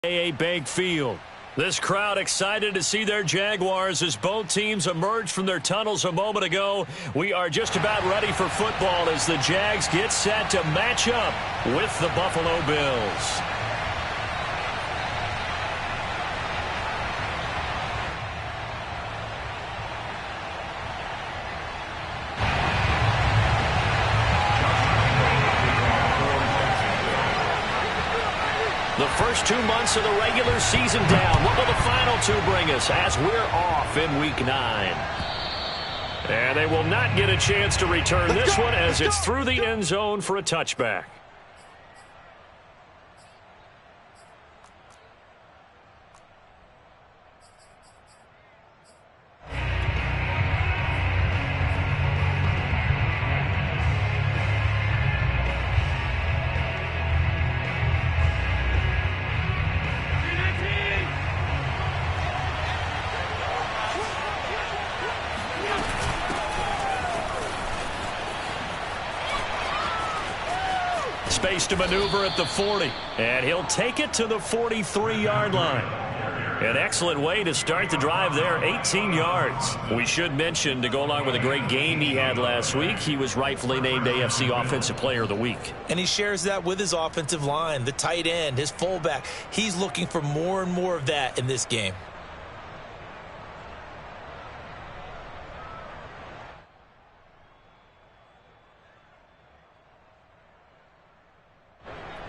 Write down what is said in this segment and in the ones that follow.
Bank Field. This crowd excited to see their Jaguars as both teams emerged from their tunnels a moment ago. We are just about ready for football as the Jags get set to match up with the Buffalo Bills. The first 2 months of the regular season down. What will the final two bring us as we're off in Week 9? And they will not get a chance to return this one as it's through the end zone for a touchback. Space to maneuver at the 40, and he'll take it to the 43-yard line. An excellent way to start the drive there, 18 yards. We should mention, to go along with a great game he had last week, he was rightfully named AFC Offensive Player of the Week. And he shares that with his offensive line, the tight end, his fullback. He's looking for more and more of that in this game.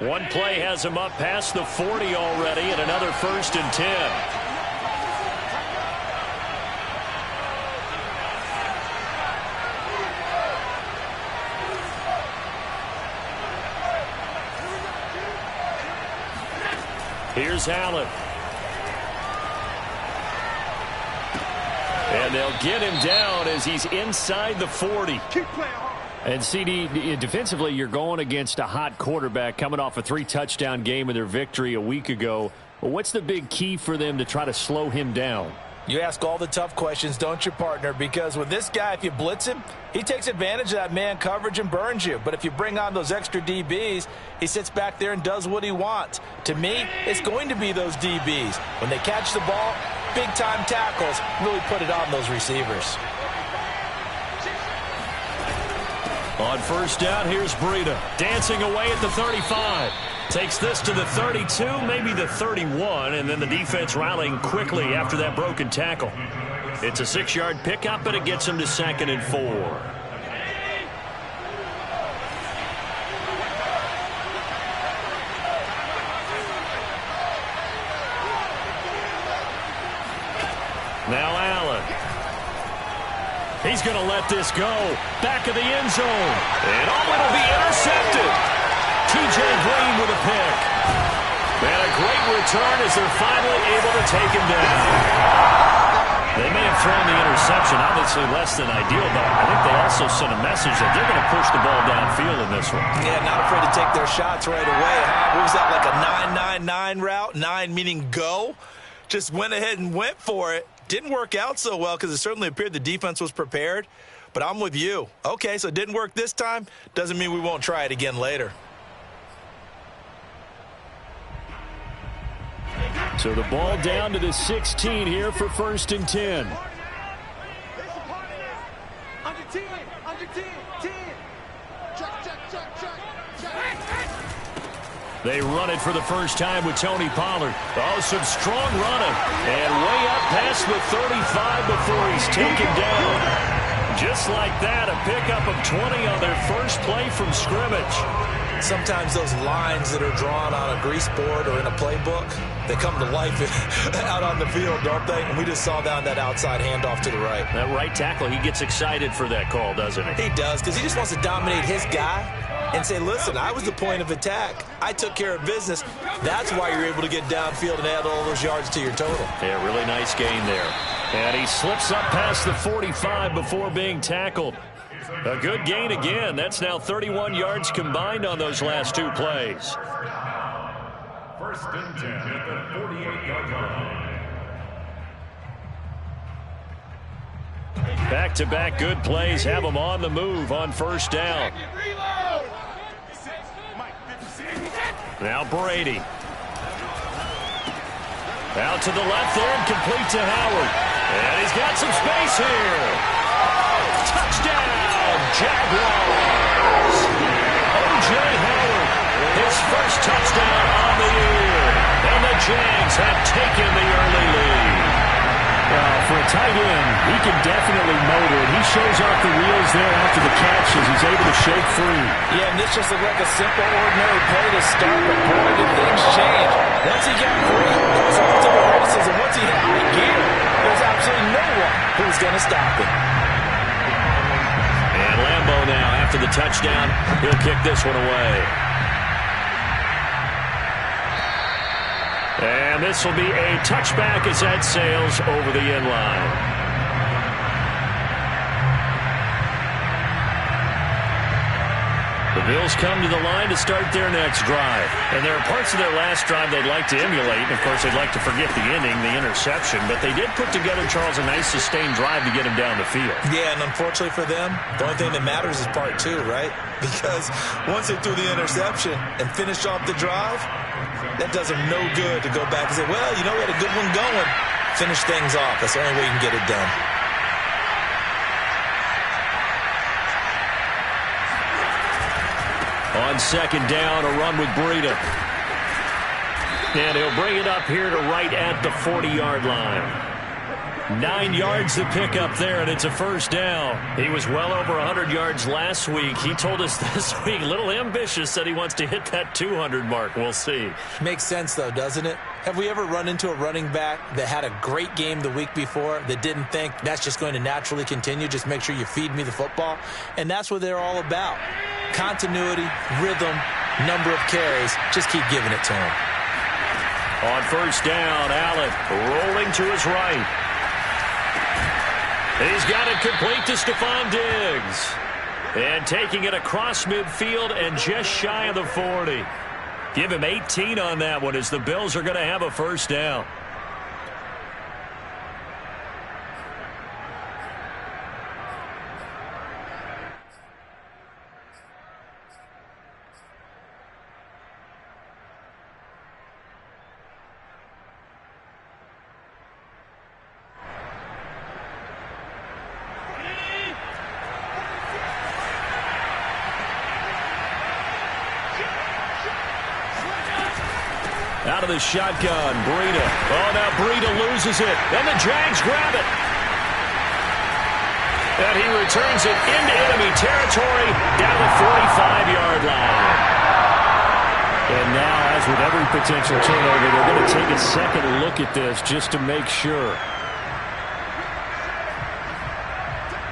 One play has him up past the 40 already, and another 1st and 10. Here's Allen. And they'll get him down as he's inside the 40. Keep playing hard. And, CD, defensively, you're going against a hot quarterback coming off a 3-touchdown game in their victory a week ago. Well, what's the big key for them to try to slow him down? You ask all the tough questions, don't you, partner? Because with this guy, if you blitz him, he takes advantage of that man coverage and burns you. But if you bring on those extra DBs, he sits back there and does what he wants. To me, it's going to be those DBs. When they catch the ball, big-time tackles really put it on those receivers. On first down, here's Breida dancing away at the 35. Takes this to the 32, maybe the 31, and then the defense rallying quickly after that broken tackle. It's a 6-yard pickup, and it gets him to 2nd and 4. Now Allen. He's going to let this go. Back of the end zone. And it'll be intercepted. T.J. Green with a pick. And a great return as they're finally able to take him down. They may have thrown the interception, obviously less than ideal, but I think they also sent a message that they're going to push the ball downfield in this one. Yeah, not afraid to take their shots right away. What was that, like a 9-9-9 route? 9 meaning go? Just went ahead and went for it. Didn't work out so well because it certainly appeared the defense was prepared. But I'm with you. Okay, so it didn't work this time. Doesn't mean we won't try it again later. So the ball down to the 16 here for 1st and 10. Under 10, under 10, 10. Check. They run it for the first time with Tony Pollard. Oh, some strong running. And way up past the 35 before he's taken down. Just like that, a pickup of 20 on their first play from scrimmage. Sometimes those lines that are drawn on a grease board or in a playbook, they come to life out on the field, don't they? And we just saw down that outside handoff to the right. That right tackle, he gets excited for that call, doesn't he? He does, because he just wants to dominate his guy and say, listen, I was the point of attack. I took care of business. That's why you're able to get downfield and add all those yards to your total. Yeah, really nice gain there. And he slips up past the 45 before being tackled. A good gain again. That's now 31 yards combined on those last 2 plays. 1st and 10 at the 48-yard line. Back-to-back good plays have them on the move on first down. Now Brady. Out to the left there and complete to Howard. And he's got some space here. Touchdown, Jaguars. O.J. Howard, his first touchdown on the year. And the Jags have taken the early lead. Well, for a tight end, he can definitely motor it. He shows off the wheels there after the catch as he's able to shake free. Yeah, and this just looked like a simple, ordinary play to start, but boy, did things change. Once he got free, it was off to the races, and once he hit high gear, there's absolutely no one who's going to stop him. And Lambeau now, after the touchdown, he'll kick this one away. And this will be a touchback as that sails over the end line. The Bills come to the line to start their next drive. And there are parts of their last drive they'd like to emulate. And, of course, they'd like to forget the inning, the interception. But they did put together, Charles, a nice sustained drive to get him down the field. Yeah, and unfortunately for them, the only thing that matters is part two, right? Because once they threw the interception and finished off the drive, that does them no good to go back and say, well, you know, we had a good one going. Finish things off. That's the only way you can get it done. On second down, a run with Breida. And he'll bring it up here to right at the 40-yard line. 9 yards to pick up there, and it's a first down. He was well over 100 yards last week. He told us this week, a little ambitious, said he wants to hit that 200 mark. We'll see. Makes sense, though, doesn't it? Have we ever run into a running back that had a great game the week before that didn't think that's just going to naturally continue? Just make sure you feed me the football. And that's what they're all about. Continuity, rhythm, number of carries. Just keep giving it to him. On first down, Allen rolling to his right. He's got it complete to Stephon Diggs. And taking it across midfield and just shy of the 40. Give him 18 on that one as the Bills are going to have a first down. Out of the shotgun, Breida. Oh, now Breida loses it. And the Jags grab it. And he returns it into enemy territory down the 45-yard line. And now, as with every potential turnover, they're going to take a second look at this just to make sure.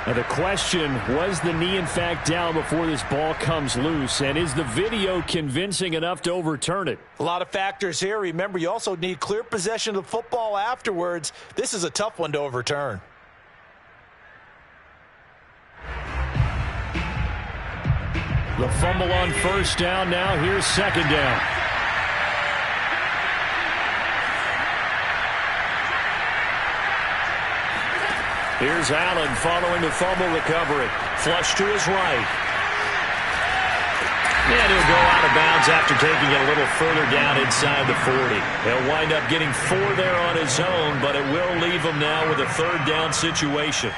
Now the question, was the knee in fact down before this ball comes loose? And is the video convincing enough to overturn it? A lot of factors here. Remember, you also need clear possession of the football afterwards. This is a tough one to overturn. The fumble on first down. Now here's second down. Here's Allen following the fumble recovery. Flush to his right. And he'll go out of bounds after taking it a little further down inside the 40. He'll wind up getting 4 there on his own, but it will leave him now with a third down situation.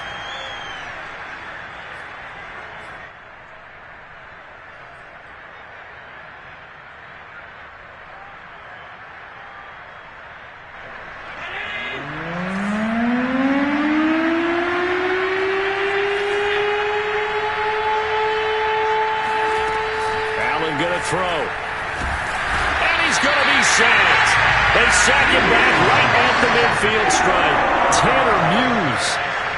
Throw. And he's going to be sacked. They sack him back right at the midfield stripe. Tanner Muse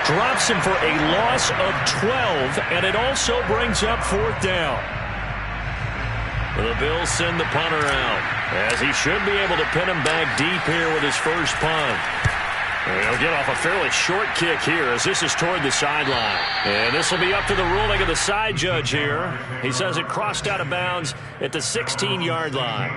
drops him for a loss of 12, and it also brings up fourth down. The Bills send the punter out, as he should be able to pin him back deep here with his first punt. He'll get off a fairly short kick here as this is toward the sideline. And this will be up to the ruling of the side judge here. He says it crossed out of bounds at the 16-yard line.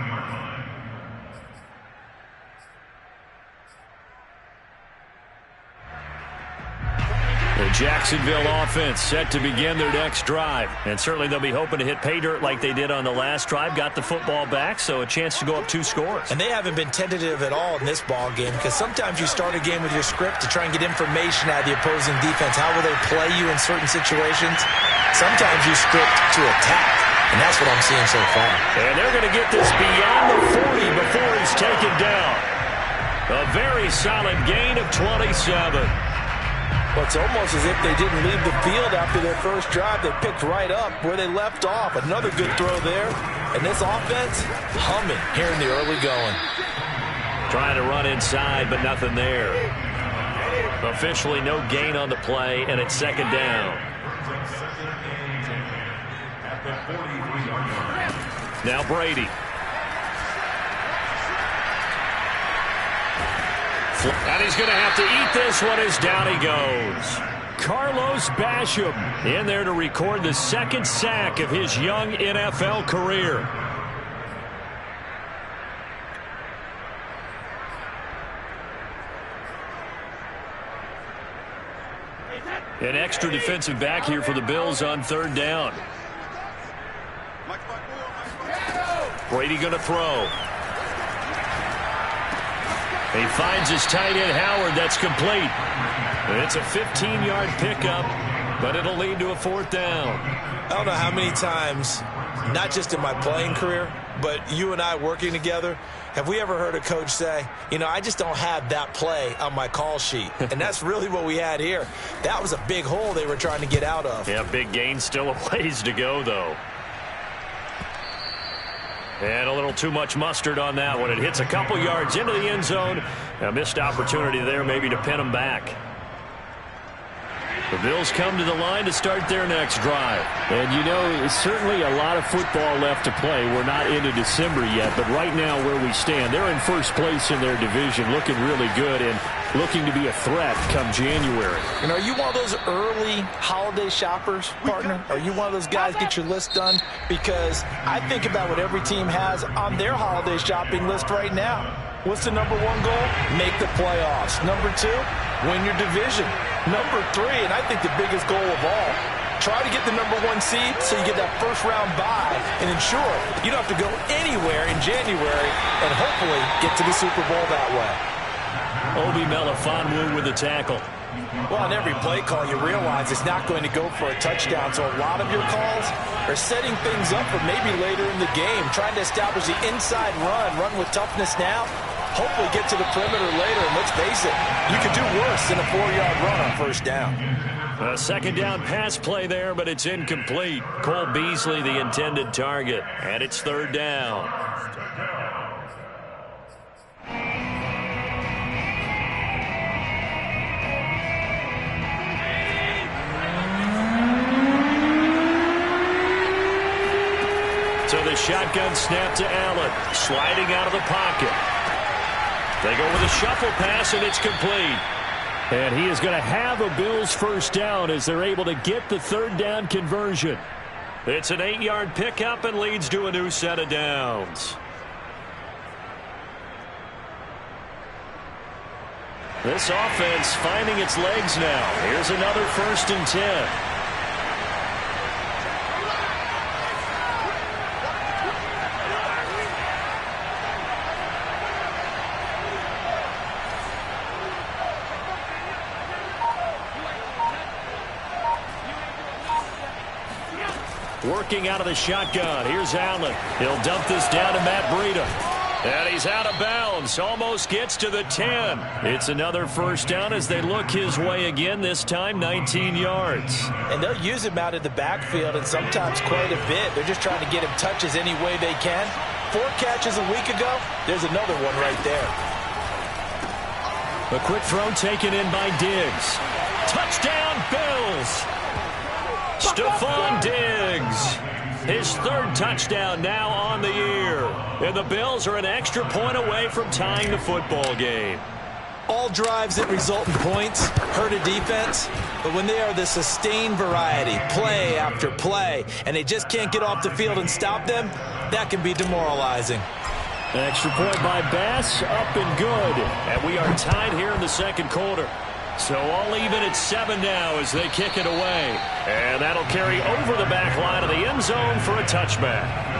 The Jacksonville offense set to begin their next drive. And certainly they'll be hoping to hit pay dirt like they did on the last drive. Got the football back, so a chance to go up 2 scores. And they haven't been tentative at all in this ball game, because sometimes you start a game with your script to try and get information out of the opposing defense. How will they play you in certain situations? Sometimes you script to attack, and that's what I'm seeing so far. And they're going to get this beyond the 40 before he's taken down. A very solid gain of 27. Well, it's almost as if they didn't leave the field after their first drive. They picked right up where they left off. Another good throw there. And this offense, humming here in the early going. Trying to run inside, but nothing there. Officially no gain on the play, and it's second down. Now Brady. And he's going to have to eat this one as down he goes. Carlos Basham in there to record the second sack of his young NFL career. An extra defensive back here for the Bills on third down. Brady going to throw. He finds his tight end, Howard. That's complete. It's a 15-yard pickup, but it'll lead to a fourth down. I don't know how many times, not just in my playing career, but you and I working together, have we ever heard a coach say, you know, I just don't have that play on my call sheet. And that's really what we had here. That was a big hole they were trying to get out of. Yeah, big gain, still a ways to go, though. And a little too much mustard on that one. It hits a couple yards into the end zone. A missed opportunity there maybe to pin them back. The Bills come to the line to start their next drive. And, you know, certainly a lot of football left to play. We're not into December yet, but right now where we stand, they're in first place in their division, looking really good and looking to be a threat come January. And are you one of those early holiday shoppers, partner? Are you one of those guys get your list done? Because I think about what every team has on their holiday shopping list right now. What's the number one goal? Make the playoffs. Number 2, win your division. Number 3, and I think the biggest goal of all, try to get the number 1 seed so you get that first round bye and ensure you don't have to go anywhere in January and hopefully get to the Super Bowl that way. Obi Melifonwu with the tackle. Well, on every play call, you realize it's not going to go for a touchdown, so a lot of your calls are setting things up for maybe later in the game, trying to establish the inside run with toughness now, hopefully get to the perimeter later, and let's face it, you could do worse than a 4-yard run on first down. A second down pass play there, but it's incomplete. Cole Beasley, the intended target, and it's third down. So the shotgun snap to Allen, sliding out of the pocket. They go with a shuffle pass, and it's complete. And he is going to have a Bills first down as they're able to get the third down conversion. It's an 8-yard pickup and leads to a new set of downs. This offense finding its legs now. Here's another 1st and 10. Working out of the shotgun. Here's Allen. He'll dump this down to Matt Breida. And he's out of bounds. Almost gets to the 10. It's another first down as they look his way again, this time 19 yards. And they'll use him out of the backfield, and sometimes quite a bit. They're just trying to get him touches any way they can. 4 catches a week ago. There's another one right there. A quick throw taken in by Diggs. Touchdown, Bills! Stephon Diggs, his 3rd touchdown now on the year. And the Bills are an extra point away from tying the football game. All drives that result in points hurt a defense, but when they are the sustained variety, play after play, and they just can't get off the field and stop them, that can be demoralizing. An extra point by Bass, up and good. And we are tied here in the second quarter. So all even at 7 now as they kick it away. And that'll carry over the back line of the end zone for a touchback.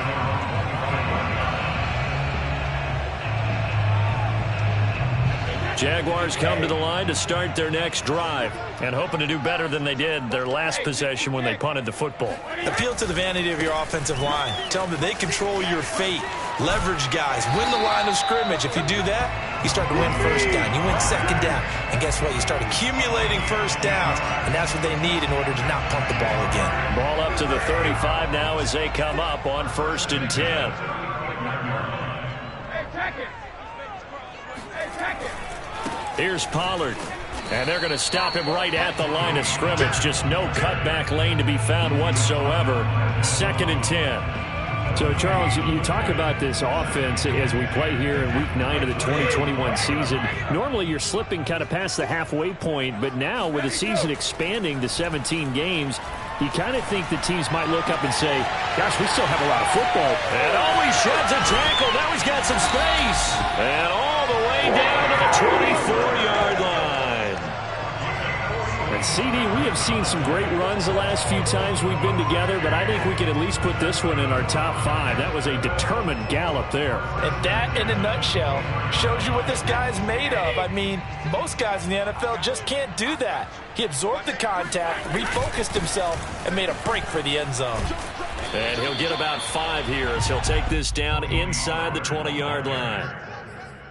Jaguars come to the line to start their next drive and hoping to do better than they did their last possession when they punted the football. Appeal to the vanity of your offensive line. Tell them that they control your fate. Leverage guys. Win the line of scrimmage. If you do that, you start to win first down. You win second down. And guess what? You start accumulating first downs. And that's what they need in order to not punt the ball again. Ball up to the 35 now as they come up on 1st and 10. Here's Pollard. And they're going to stop him right at the line of scrimmage. Just no cutback lane to be found whatsoever. 2nd and 10. So, Charles, you talk about this offense as we play here in Week 9 of the 2021 season. Normally, you're slipping kind of past the halfway point, but now with the season expanding to 17 games, you kind of think the teams might look up and say, gosh, we still have a lot of football. And always sheds a tackle. Now he's got some space. And all the way down to the 24-yard line. And CD, we have seen some great runs the last few times we've been together, but I think we can at least put this one in our top 5. That was a determined gallop there. And that, in a nutshell, shows you what this guy's made of. I mean, most guys in the NFL just can't do that. He absorbed the contact, refocused himself, and made a break for the end zone. And he'll get about 5 here as he'll take this down inside the 20-yard line.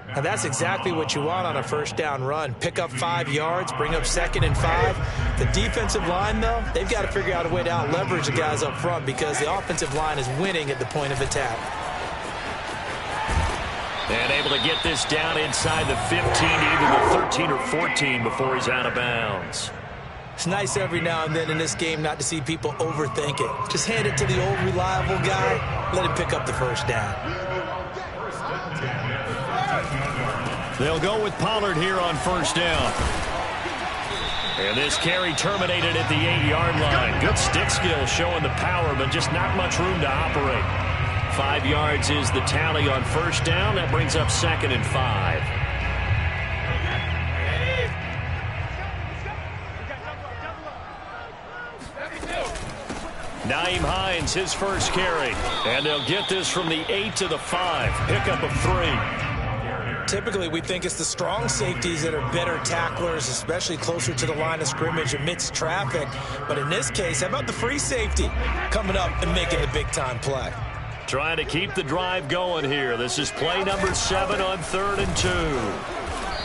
And that's exactly what you want on a first down run. Pick up 5 yards, bring up 2nd and 5. The defensive line, though, they've got to figure out a way to out-leverage the guys up front because the offensive line is winning at the point of attack. And able to get this down inside the 15, either the 13 or 14 before he's out of bounds. It's nice every now and then in this game not to see people overthink it. Just hand it to the old reliable guy, let him pick up the first down. They'll go with Pollard here on 1st down. And this carry terminated at the 8-yard line. Good stick skill showing the power, but just not much room to operate. 5 yards is the tally on 1st down. That brings up 2nd and 5. Nyheim Hines, his first carry. And they'll get this from the 8 to the 5. Pickup of 3. Typically, we think it's the strong safeties that are better tacklers, especially closer to the line of scrimmage amidst traffic. But in this case, how about the free safety coming up and making the big-time play? Trying to keep the drive going here. This is play number 7 on 3rd and 2.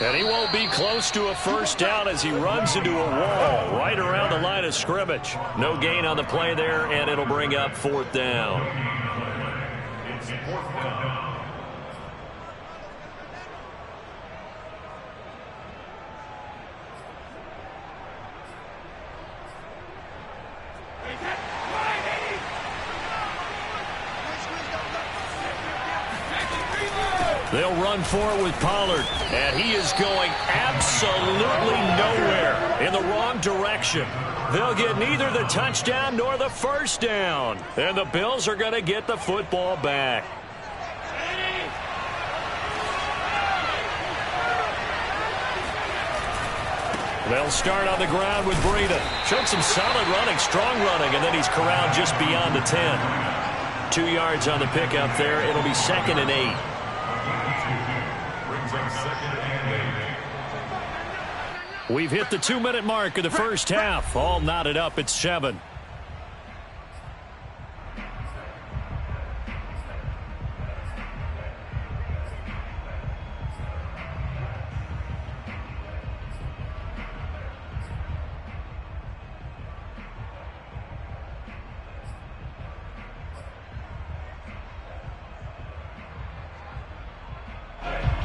And he won't be close to a first down as he runs into a wall right around the line of scrimmage. No gain on the play there, and it'll bring up 4th down. They'll run for it with Pollard, and he is going absolutely nowhere, in the wrong direction. They'll get neither the touchdown nor the first down, and the Bills are going to get the football back. They'll start on the ground with Breida. Showed some solid running, strong running, and then he's corralled just beyond the 10. 2 yards on the pickup there. It'll be 2nd and 8. We've hit the 2-minute mark of the first half. All knotted up at 7.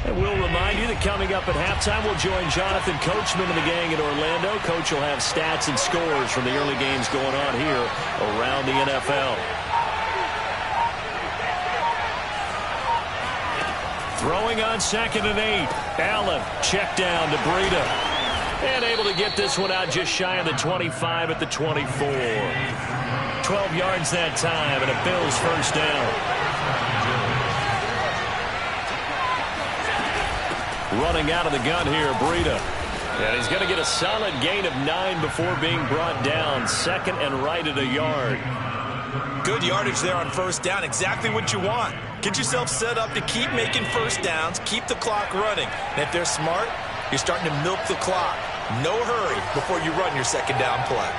And we'll remind you that coming up at halftime, we'll join Jonathan Coachman and the gang in Orlando. Coach will have stats and scores from the early games going on here around the NFL. Throwing on 2nd and 8. Allen, check down to Breida. And able to get this one out just shy of the 25 at the 24. 12 yards that time, and a Bills first down. Running out of the gun here, Breida. And he's going to get a solid gain of 9 before being brought down. Second and right at a yard. Good yardage there on first down. Exactly what you want. Get yourself set up to keep making first downs, keep the clock running. And if they're smart, you're starting to milk the clock. No hurry before you run your second down play.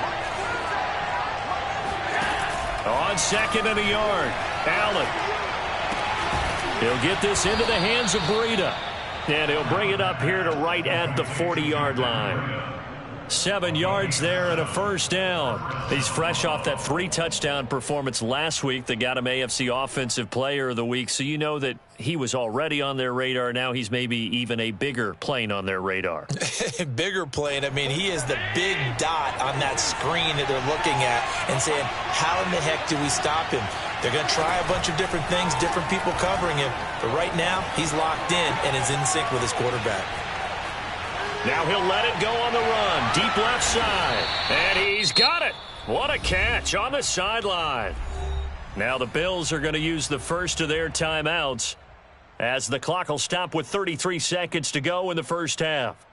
On second and a yard, Allen. He'll get this into the hands of Breida. And he'll bring it up here to right at the 40-yard line. 7 yards there and a first down. He's fresh off that 3-touchdown performance last week that got him AFC Offensive Player of the Week, so you know that he was already on their radar. Now he's maybe even a bigger plane on their radar. Bigger plane. I mean, he is the big dot on that screen that they're looking at and saying, how in the heck do we stop him? They're going to try a bunch of different things, different people covering him, but right now he's locked in and is in sync with his quarterback. Now he'll let it go on the run. Deep left side. And he's got it. What a catch on the sideline. Now the Bills are going to use the first of their timeouts as the clock will stop with 33 seconds to go in the first half.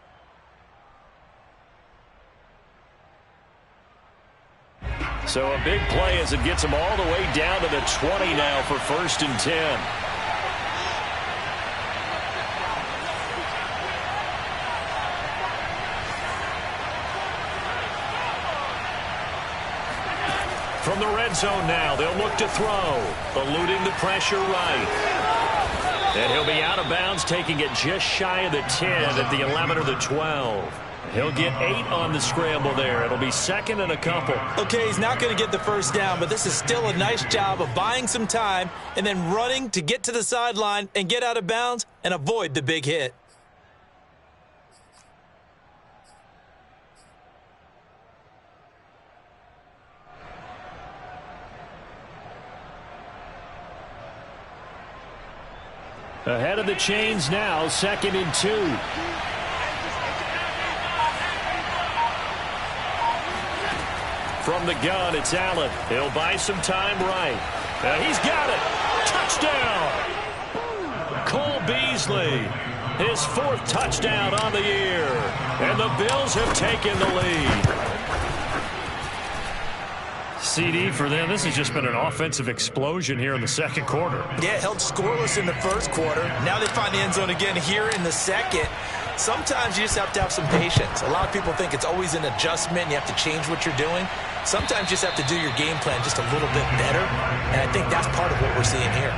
So a big play as it gets them all the way down to the 20 now for first and 10. From the red zone now, they'll look to throw, eluding the pressure right. And he'll be out of bounds, taking it just shy of the 10 at the 11 or the 12. He'll get 8 on the scramble there. It'll be second and a couple. Okay, he's not going to get the first down, but this is still a nice job of buying some time and then running to get to the sideline and get out of bounds and avoid the big hit. Ahead of the chains now, second and 2. From the gun, it's Allen. He'll buy some time right. He's got it. Touchdown. Cole Beasley, his 4th touchdown on the year. And the Bills have taken the lead. CD for them. This has just been an offensive explosion here in the second quarter. Yeah, held scoreless in the first quarter. Now they find the end zone again here in the second. Sometimes you just have to have some patience. A lot of people think it's always an adjustment. You have to change what you're doing. Sometimes you just have to do your game plan just a little bit better. And I think that's part of what we're seeing here.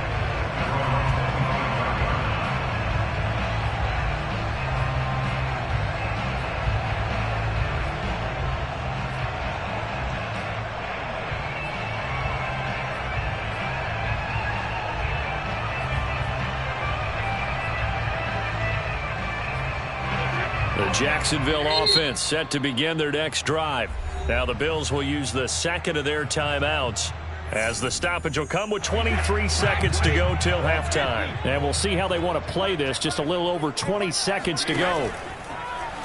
The Jacksonville offense set to begin their next drive. Now the Bills will use the second of their timeouts as the stoppage will come with 23 seconds to go till halftime. And we'll see how they want to play this. Just a little over 20 seconds to go.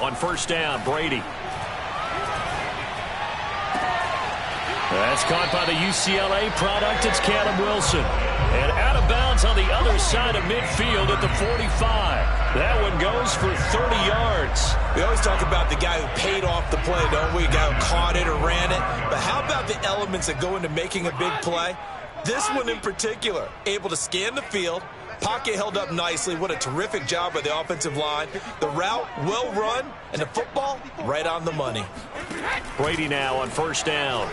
On first down, Brady. That's caught by the UCLA product. It's Callum Wilson. And out of bounds on the other side of midfield at the 45. That one goes for 30 yards. We always talk about the guy who paid off the play, don't we? The guy who caught it or ran it. But how about the elements that go into making a big play? This one in particular, able to scan the field, pocket held up nicely. What a terrific job by the offensive line. The route, well run, and the football, right on the money. Brady now on first down.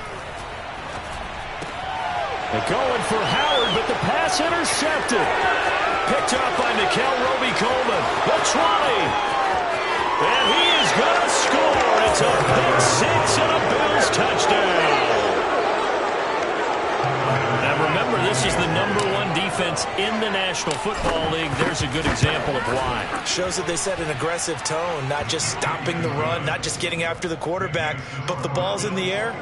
They're going for Howard, but the pass intercepted. Picked up by Nickel Roby-Coleman. The 20. And he is going to score. It's a big 6 and a Bills touchdown. Now remember, this is the #1 defense in the National Football League. There's a good example of why. Shows that they set an aggressive tone, not just stopping the run, not just getting after the quarterback, but the ball's in the air.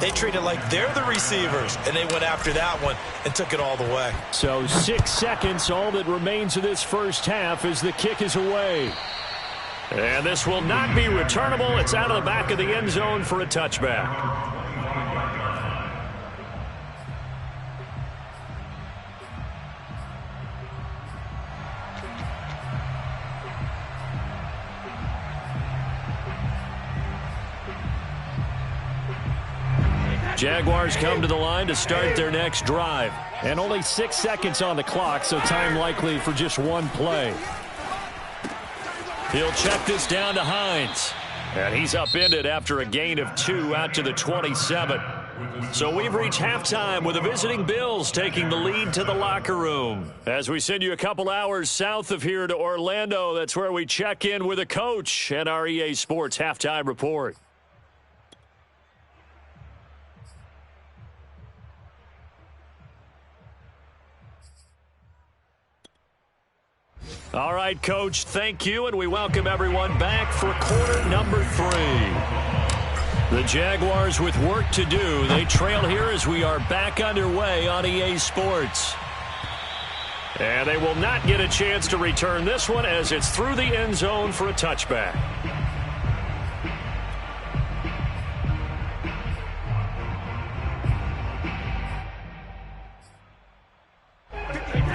They treat it like they're the receivers, and they went after that one and took it all the way. So 6 seconds, all that remains of this first half as the kick is away. And this will not be returnable. It's out of the back of the end zone for a touchback. Jaguars come to the line to start their next drive. And only 6 seconds on the clock, so time likely for just one play. He'll check this down to Hines. And he's upended after a gain of 2 out to the 27. So we've reached halftime with the visiting Bills taking the lead to the locker room. As we send you a couple hours south of here to Orlando, that's where we check in with a coach and our EA Sports halftime report. All right, Coach, thank you, and we welcome everyone back for quarter number 3. The Jaguars with work to do. They trail here as we are back underway on EA Sports. And they will not get a chance to return this one as it's through the end zone for a touchback.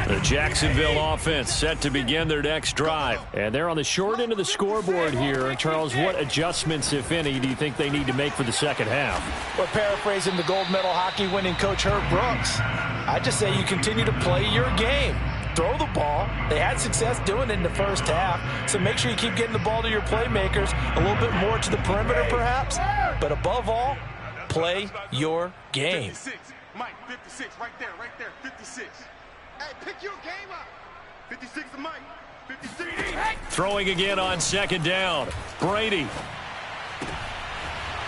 The Jacksonville offense set to begin their next drive. And they're on the short end of the scoreboard here. And Charles, what adjustments, if any, do you think they need to make for the second half? Well, paraphrasing the gold medal hockey winning coach Herb Brooks, I just say you continue to play your game. Throw the ball. They had success doing it in the first half, so make sure you keep getting the ball to your playmakers, a little bit more to the perimeter perhaps, but above all, play your game. 56. Mike, 56, right there, 56. Hey, pick your game up. 56 to Mike. 56. Throwing again on second down. Brady.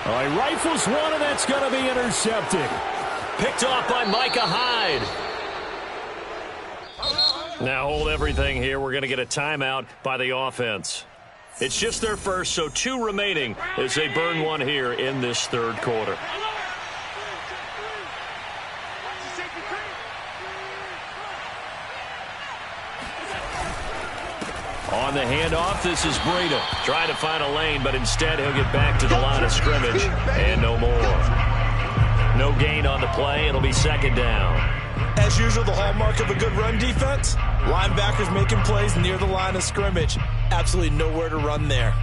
All right, rifles one, and that's going to be intercepted. Picked off by Micah Hyde. Now hold everything here. We're going to get a timeout by the offense. It's just their first, so 2 remaining as they burn one here in this third quarter. On the handoff, this is Breida. Trying to find a lane, but instead he'll get back to the line of scrimmage. And no more. No gain on the play. It'll be second down. As usual, the hallmark of a good run defense, linebackers making plays near the line of scrimmage. Absolutely nowhere to run there.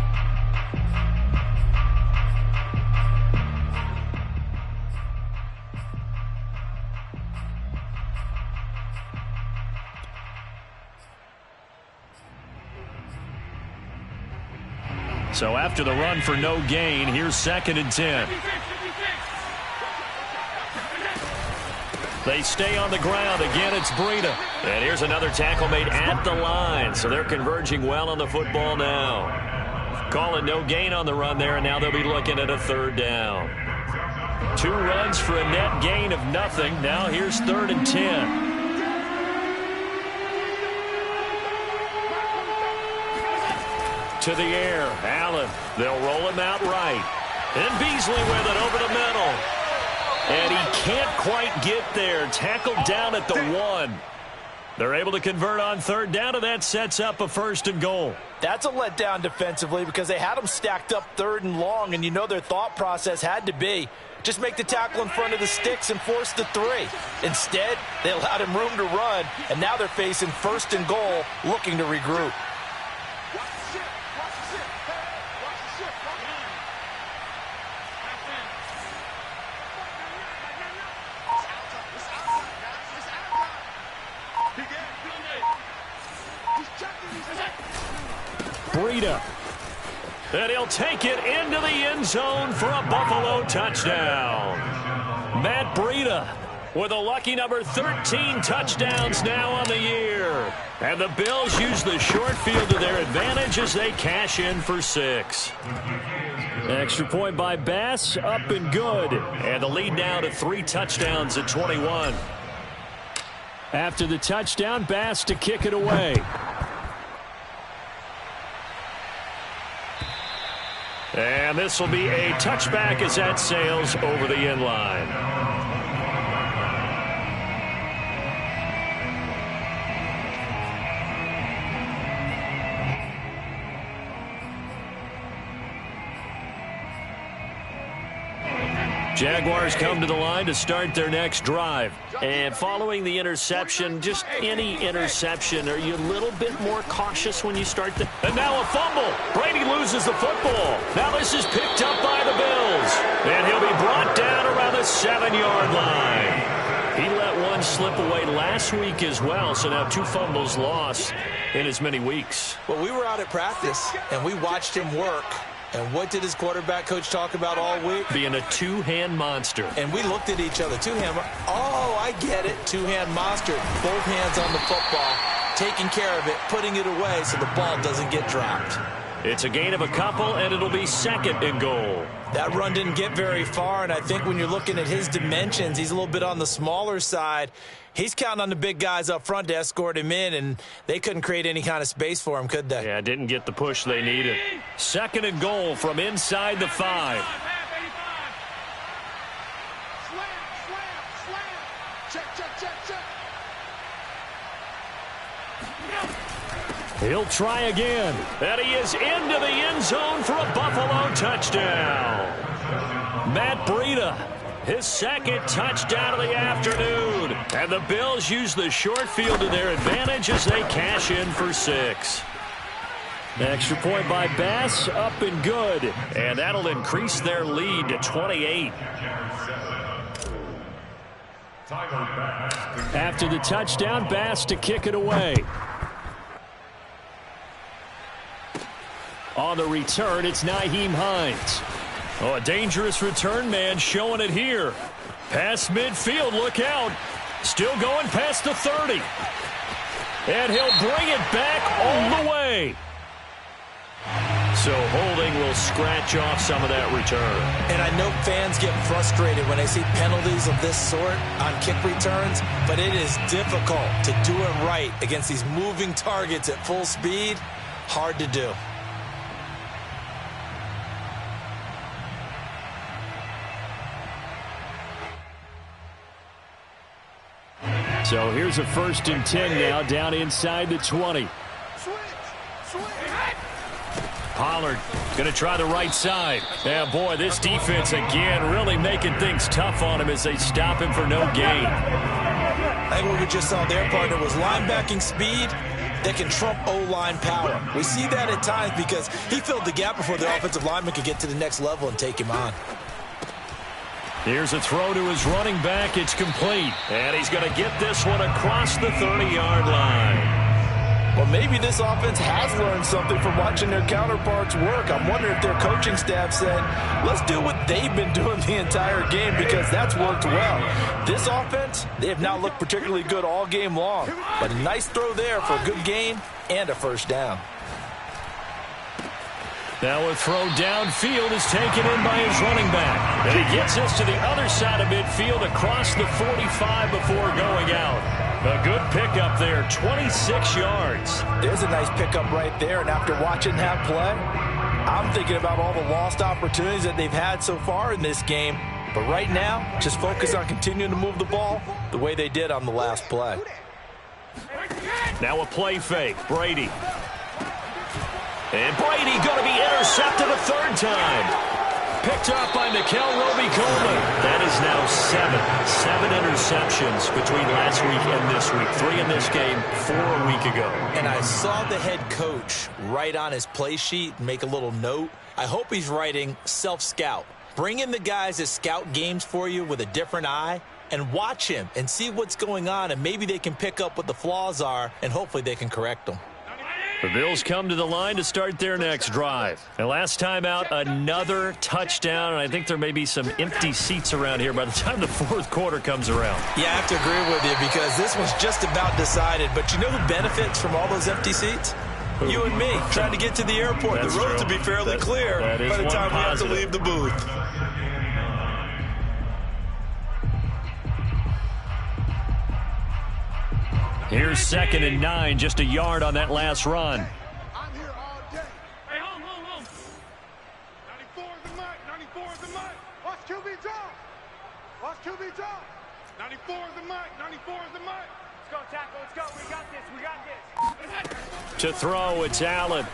So after the run for no gain, here's 2nd and 10. They stay on the ground. Again, it's Breida. And here's another tackle made at the line. So they're converging well on the football now. Calling no gain on the run there, and now they'll be looking at a 3rd down. 2 runs for a net gain of nothing. Now here's 3rd and 10. To the air, Allen. They'll roll him out right. And Beasley with it over the middle. And he can't quite get there. Tackled down at the 1. They're able to convert on 3rd down, and that sets up a 1st and goal. That's a letdown defensively because they had them stacked up 3rd and long, and you know their thought process had to be just make the tackle in front of the sticks and force the 3. Instead, they allowed him room to run, and now they're facing 1st and goal, looking to regroup. Breida. And he'll take it into the end zone for a Buffalo touchdown. Matt Breida with a lucky number 13 touchdowns now on the year. And the Bills use the short field to their advantage as they cash in for 6. Extra point by Bass, up and good. And the lead now to 3 touchdowns at 21. After the touchdown, Bass to kick it away. And this will be a touchback as that sails over the end line. Jaguars come to the line to start their next drive. And following the interception, just any interception, are you a little bit more cautious when you start the... And now a fumble. Brady loses the football. Now this is picked up by the Bills. And he'll be brought down around the 7 39-yard line. He let one slip away last week as well, so now 2 fumbles lost in as many weeks. Well, we were out at practice, and we watched him work. And what did his quarterback coach talk about all week? Being a two-hand monster. And we looked at each other. Two-hand. Oh, I get it. Two-hand monster. Both hands on the football, taking care of it, putting it away so the ball doesn't get dropped. It's a gain of a couple, and it'll be 2nd and goal. That run didn't get very far, and I think when you're looking at his dimensions, he's a little bit on the smaller side. He's counting on the big guys up front to escort him in, and they couldn't create any kind of space for him, could they? Yeah, didn't get the push they needed. 2nd and goal from inside the 5. He'll try again. And he is into the end zone for a Buffalo touchdown. Matt Breida, his 2nd touchdown of the afternoon. And the Bills use the short field to their advantage as they cash in for 6. Extra point by Bass, up and good. And that'll increase their lead to 28. After the touchdown, Bass to kick it away. On the return, it's Nyheim Hines. Oh, a dangerous return man showing it here. Past midfield, look out. Still going past the 30. And he'll bring it back all the way. So holding will scratch off some of that return. And I know fans get frustrated when they see penalties of this sort on kick returns, but it is difficult to do it right against these moving targets at full speed. Hard to do. So here's a 1st and 10 now, down inside the 20. Pollard going to try the right side. Yeah, boy, this defense again really making things tough on him as they stop him for no gain. I think what we just saw there, partner, was linebacking speed that can trump O-line power. We see that at times because he filled the gap before the offensive lineman could get to the next level and take him on. Here's a throw to his running back. It's complete. And he's going to get this one across the 30-yard line. Well, maybe this offense has learned something from watching their counterparts work. I'm wondering if their coaching staff said, let's do what they've been doing the entire game because that's worked well. This offense, they have not looked particularly good all game long. But a nice throw there for a good gain and a 1st down. Now a throw downfield is taken in by his running back. And he gets us to the other side of midfield across the 45 before going out. A good pickup there, 26 yards. There's a nice pickup right there, and after watching that play, I'm thinking about all the lost opportunities that they've had so far in this game. But right now, just focus on continuing to move the ball the way they did on the last play. Now a play fake, Brady. And Brady going to be intercepted a 3rd time. Picked up by Nickel Roby-Coleman. That is now 7 interceptions between last week and this week. 3 in this game, 4 a week ago. And I saw the head coach write on his play sheet and make a little note. I hope he's writing self-scout. Bring in the guys that scout games for you with a different eye and watch him and see what's going on, and maybe they can pick up what the flaws are, and hopefully they can correct them. The Bills come to the line to start their next drive. And last time out, another touchdown. And I think there may be some empty seats around here by the time the 4th quarter comes around. Yeah, I have to agree with you because this one's just about decided. But you know who benefits from all those empty seats? You and me, trying to get to the airport. That's the road true. to be fairly clear by the time we have to leave the booth. Here's 2nd and 9, just a yard on that last run. I'm here all day. Hey, home. 94 is the mic. 94 is the mic. Watch QB drop. Watch QB drop. 94 is the mic. 94 is the mic. Let's go, tackle. Let's go. We got this. We got this. To throw, it's Allen.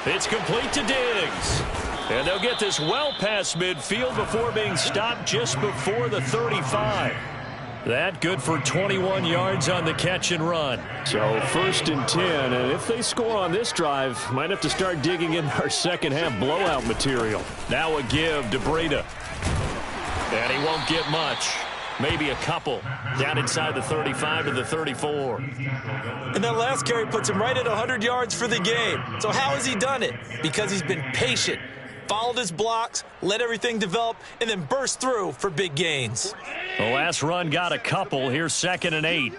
It's complete to Diggs. And they'll get this well past midfield before being stopped just before the 35. That good for 21 yards on the catch and run. So 1st and 10, and if they score on this drive, might have to start digging in our second half blowout material. Now a give to Breida. And he won't get much. Maybe a couple. Down inside the 35 to the 34. And that last carry puts him right at 100 yards for the game. So how has he done it? Because he's been patient, followed his blocks, let everything develop, and then burst through for big gains. The last run got a couple. Here's 2nd and 8. You.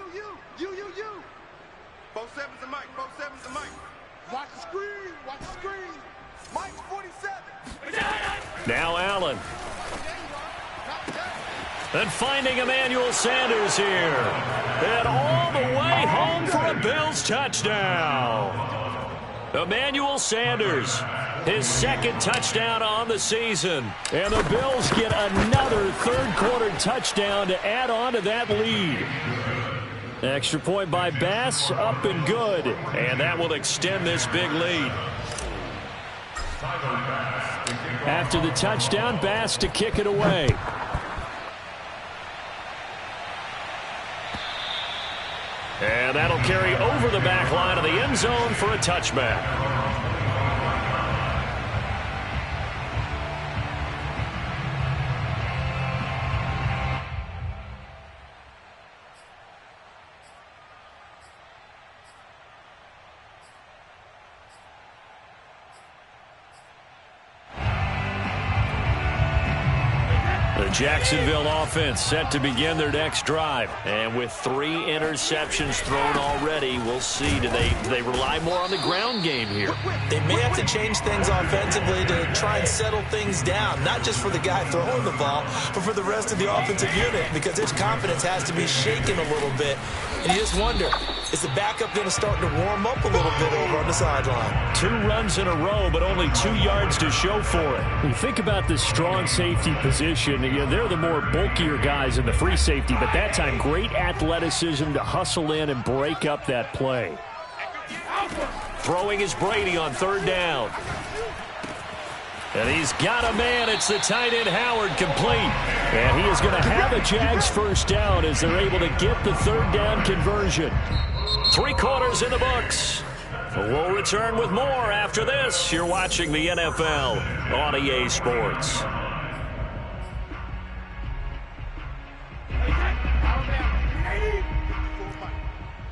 4-7's the mic. 4-7's the mic. Watch the screen. Watch the screen. Mike's 47. Now Allen. And finding Emmanuel Sanders here. And all the way home for a Bills touchdown. Emmanuel Sanders, his 2nd touchdown on the season. And the Bills get another third-quarter touchdown to add on to that lead. Extra point by Bass, up and good. And that will extend this big lead. After the touchdown, Bass to kick it away. And that'll carry over the back line of the end zone for a touchback. The Jacksonville offense set to begin their next drive. And with 3 interceptions thrown already, we'll see. Do they rely more on the ground game here? They may have to change things offensively to try and settle things down, not just for the guy throwing the ball, but for the rest of the offensive unit, because his confidence has to be shaken a little bit. And you just wonder, is the backup going to start to warm up a little bit over on the sideline? 2 runs in a row, but only 2 yards to show for it. When you think about the strong safety position, they're the more bulkier guys in the free safety, but that time great athleticism to hustle in and break up that play. Throwing is Brady on 3rd down. And he's got a man. It's the tight end Howard, complete. And he is going to have a Jags first down as they're able to get the 3rd down conversion. 3 quarters in the books. We'll return with more after this. You're watching the NFL on EA Sports.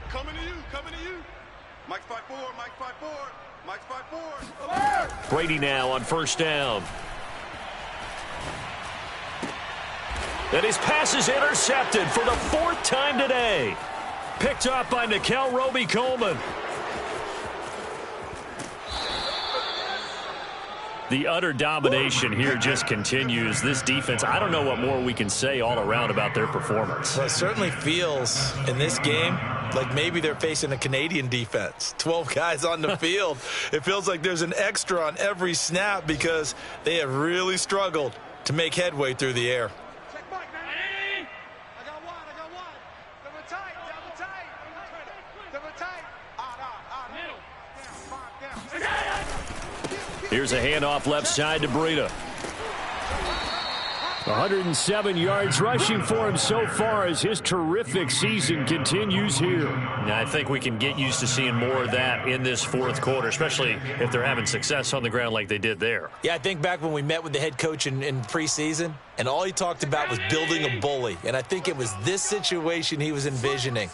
Coming to you. Mike's 5-4, Mike's 5-4, Mike's 5-4. Brady now on 1st down. And his pass is intercepted for the 4th time today. Picked up by Nikel Roby-Coleman. The utter domination here just continues. This defense, I don't know what more we can say all around about their performance. Well, it certainly feels in this game like maybe they're facing a Canadian defense. 12 guys on the field. It feels like there's an extra on every snap because they have really struggled to make headway through the air. Check Mike, man. I got one. Double tight. Double tight. Middle. Down. Here's a handoff left side to Breida. 107 yards rushing for him so far as his terrific season continues here. Now, I think we can get used to seeing more of that in this 4th quarter, especially if they're having success on the ground like they did there. Yeah, I think back when we met with the head coach in preseason, and all he talked about was building a bully. And I think it was this situation he was envisioning.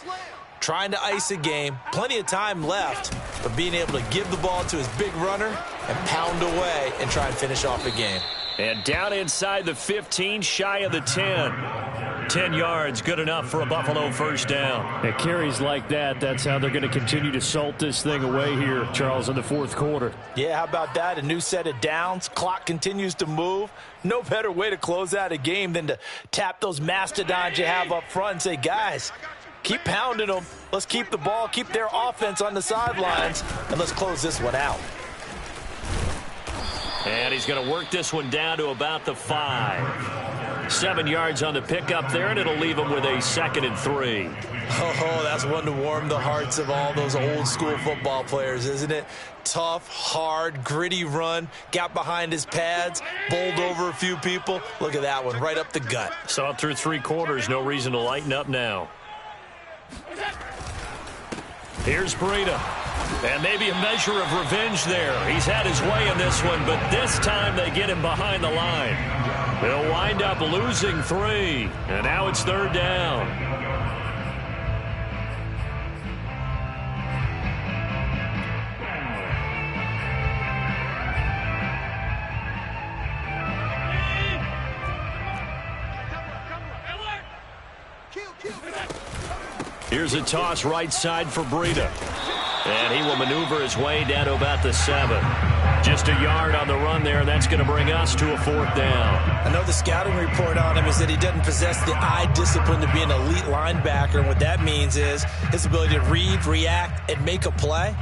Trying to ice a game, plenty of time left, but being able to give the ball to his big runner and pound away and try and finish off the game. And down inside the 15, shy of the 10. 10 yards, good enough for a Buffalo first down. It carries like that. That's how they're going to continue to salt this thing away here, Charles, in the 4th quarter. Yeah, how about that? A new set of downs. Clock continues to move. No better way to close out a game than to tap those mastodons you have up front and say, guys, keep pounding them. Let's keep the ball, keep their offense on the sidelines, and let's close this one out. And he's going to work this one down to about the 5. 7 yards on the pickup there, and it'll leave him with a 2nd and 3. Oh, that's one to warm the hearts of all those old school football players, isn't it? Tough, hard, gritty run, got behind his pads, bowled over a few people. Look at that one, right up the gut. Saw it through 3 quarters, no reason to lighten up now. Here's Breida. And maybe a measure of revenge there. He's had his way in this one, but this time they get him behind the line. They'll wind up losing 3. And now it's 3rd down. Here's a toss right side for Breida. And he will maneuver his way down to about the 7. Just a yard on the run there, and that's going to bring us to a 4th down. I know the scouting report on him is that he doesn't possess the eye discipline to be an elite linebacker, and what that means is his ability to read, react, and make a play.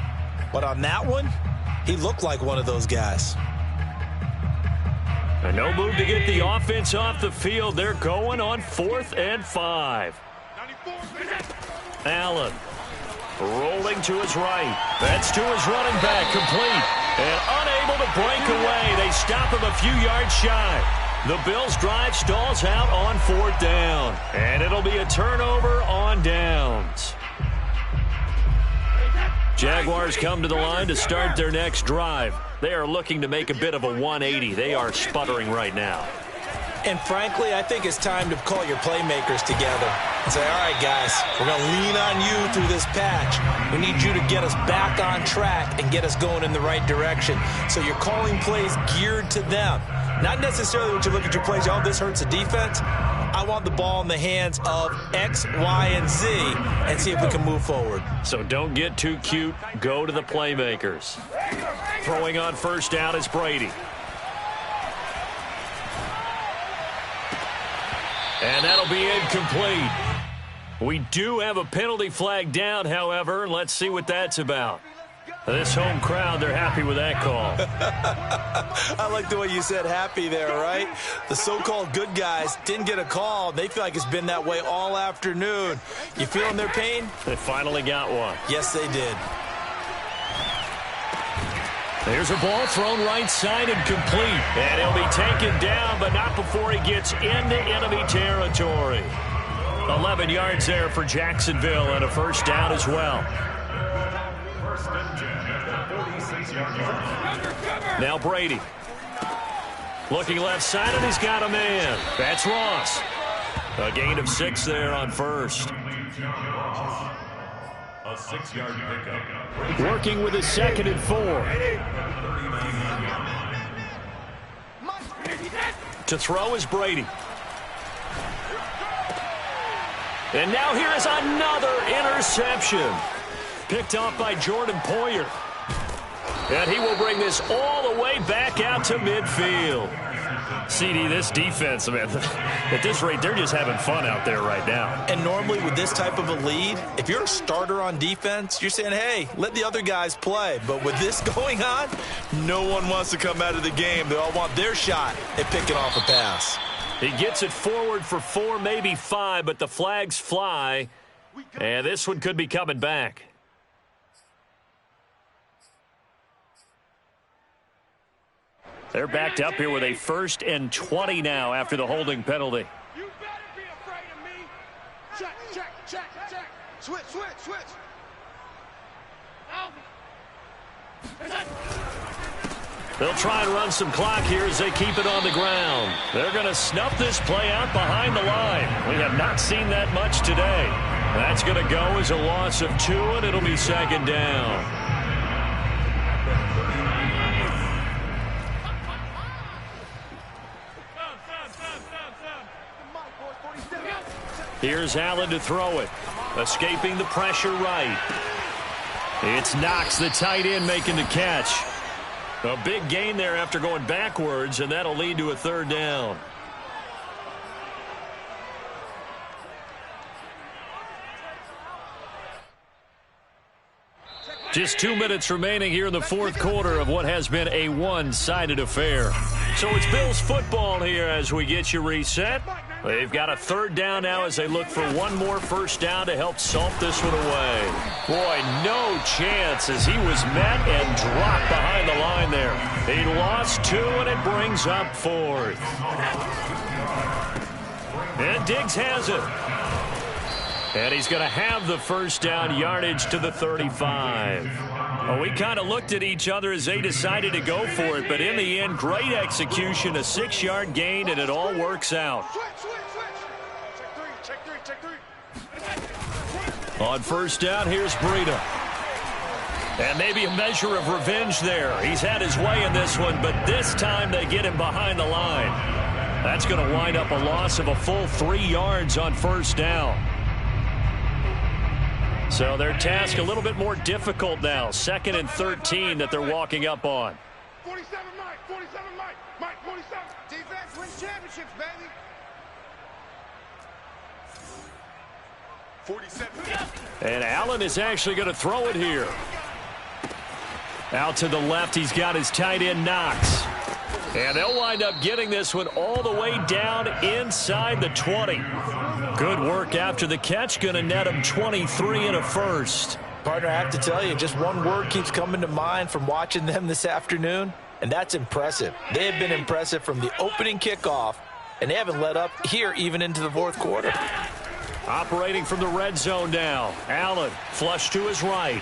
But on that one, he looked like one of those guys. And no move to get the offense off the field. They're going on 4th and 5. Allen rolling to his right. That's to his running back, complete. And unable to break away. They stop him a few yards shy. The Bills' drive stalls out on 4th down. And it'll be a turnover on downs. Jaguars come to the line to start their next drive. They are looking to make a bit of a 180. They are sputtering right now. And frankly, I think it's time to call your playmakers together and say, all right, guys, we're going to lean on you through this patch. We need you to get us back on track and get us going in the right direction. So you're calling plays geared to them. Not necessarily when you look at your plays, oh, this hurts the defense. I want the ball in the hands of X, Y, and Z and see if we can move forward. So don't get too cute. Go to the playmakers. Throwing on 1st down is Brady. And that'll be incomplete. We do have a penalty flag down, however. Let's see what that's about. This home crowd, they're happy with that call. I like the way you said happy there, right? The so-called good guys didn't get a call. They feel like it's been that way all afternoon. You feeling their pain? They finally got one. Yes, they did. There's a ball thrown right side and complete. And he'll be taken down, but not before he gets into enemy territory. 11 yards there for Jacksonville and a 1st down as well. Now Brady. Looking left side, and he's got a man. That's Ross. A gain of 6 there on 1st. A 6-yard pickup. Working with a 2nd and 4. To throw is Brady. And now here is another interception. Picked off by Jordan Poyer. And he will bring this all the way back out to midfield. CD, this defense, man, at this rate, they're just having fun out there right now. And normally with this type of a lead, if you're a starter on defense, you're saying, hey, let the other guys play. But with this going on, no one wants to come out of the game. They all want their shot at picking off a pass. He gets it forward for 4, maybe 5, but the flags fly. And this one could be coming back. They're backed up here with a 1st and 20 now after the holding penalty. You better be afraid of me. Check, check, check, check. Switch, switch, switch. They'll try and run some clock here as they keep it on the ground. They're going to snuff this play out behind the line. We have not seen that much today. That's going to go as a loss of 2, and it'll be 2nd down. Here's Allen to throw it. Escaping the pressure right. It's Knox, the tight end, making the catch. A big gain there after going backwards, and that'll lead to a 3rd down. Just 2 minutes remaining here in the 4th quarter of what has been a one-sided affair. So it's Bills football here as we get you reset. They've got a 3rd down now as they look for one more 1st down to help salt this one away. Boy, no chance as he was met and dropped behind the line there. He lost 2, and it brings up 4th. And Diggs has it. And he's going to have the 1st down, yardage to the 35. Well, we kind of looked at each other as they decided to go for it, but in the end, great execution, a 6-yard gain, and it all works out. On first down, here's Breida. And maybe a measure of revenge there. He's had his way in this one, but this time they get him behind the line. That's going to wind up a loss of a full 3 yards on first down. So their task a little bit more difficult now. 2nd and 13 that they're walking up on. 47 Mike, 47 Mike, Mike 47. Defense wins championships, baby. 47. And Allen is actually going to throw it here. Out to the left, he's got his tight end Knox. And they'll wind up getting this one all the way down inside the 20. Good work after the catch. Going to net him 23 and a first. Partner, I have to tell you, just one word keeps coming to mind from watching them this afternoon, and that's impressive. They have been impressive from the opening kickoff, and they haven't let up here even into the fourth quarter. Operating from the red zone now. Allen, flush to his right.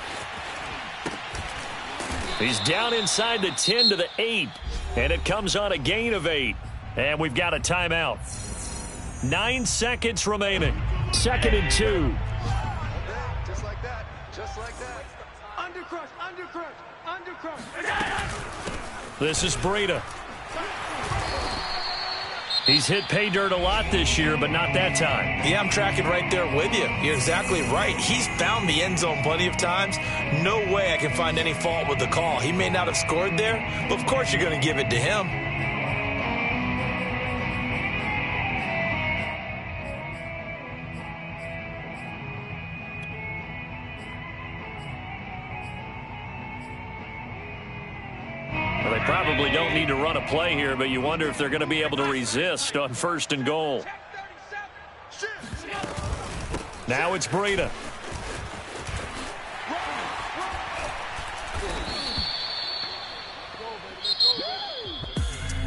He's down inside the 10 to the 8, and it comes on a gain of 8. And we've got a timeout. 9 seconds remaining. 2nd and 2. Just like that. Just like that. Undercrush, undercrush, undercrush. This is Breida. He's hit pay dirt a lot this year, but not that time. Yeah, I'm tracking right there with you. You're exactly right. He's found the end zone plenty of times. No way I can find any fault with the call. He may not have scored there, but of course you're going to give it to him. They probably don't need to run a play here, but you wonder if they're going to be able to resist on 1st and goal. Now it's Breida.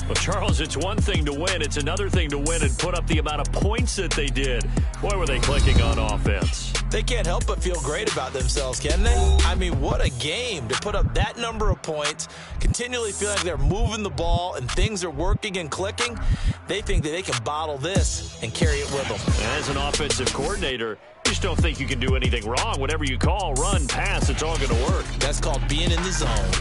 Well, Charles, it's one thing to win. It's another thing to win and put up the amount of points that they did. Boy, were they clicking on offense. They can't help but feel great about themselves, can they? I mean, what a game to put up that number of points, continually feeling like they're moving the ball and things are working and clicking. They think that they can bottle this and carry it with them. As an offensive coordinator, you just don't think you can do anything wrong. Whatever you call, run, pass, it's all going to work. That's called being in the zone.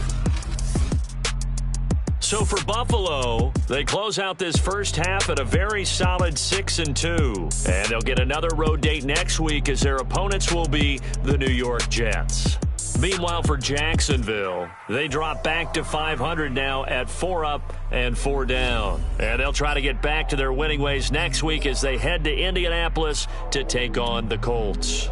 So for Buffalo, they close out this first half at a very solid 6-2. And they'll get another road date next week as their opponents will be the New York Jets. Meanwhile, for Jacksonville, they drop back to 500 now at 4 up and 4 down. And they'll try to get back to their winning ways next week as they head to Indianapolis to take on the Colts.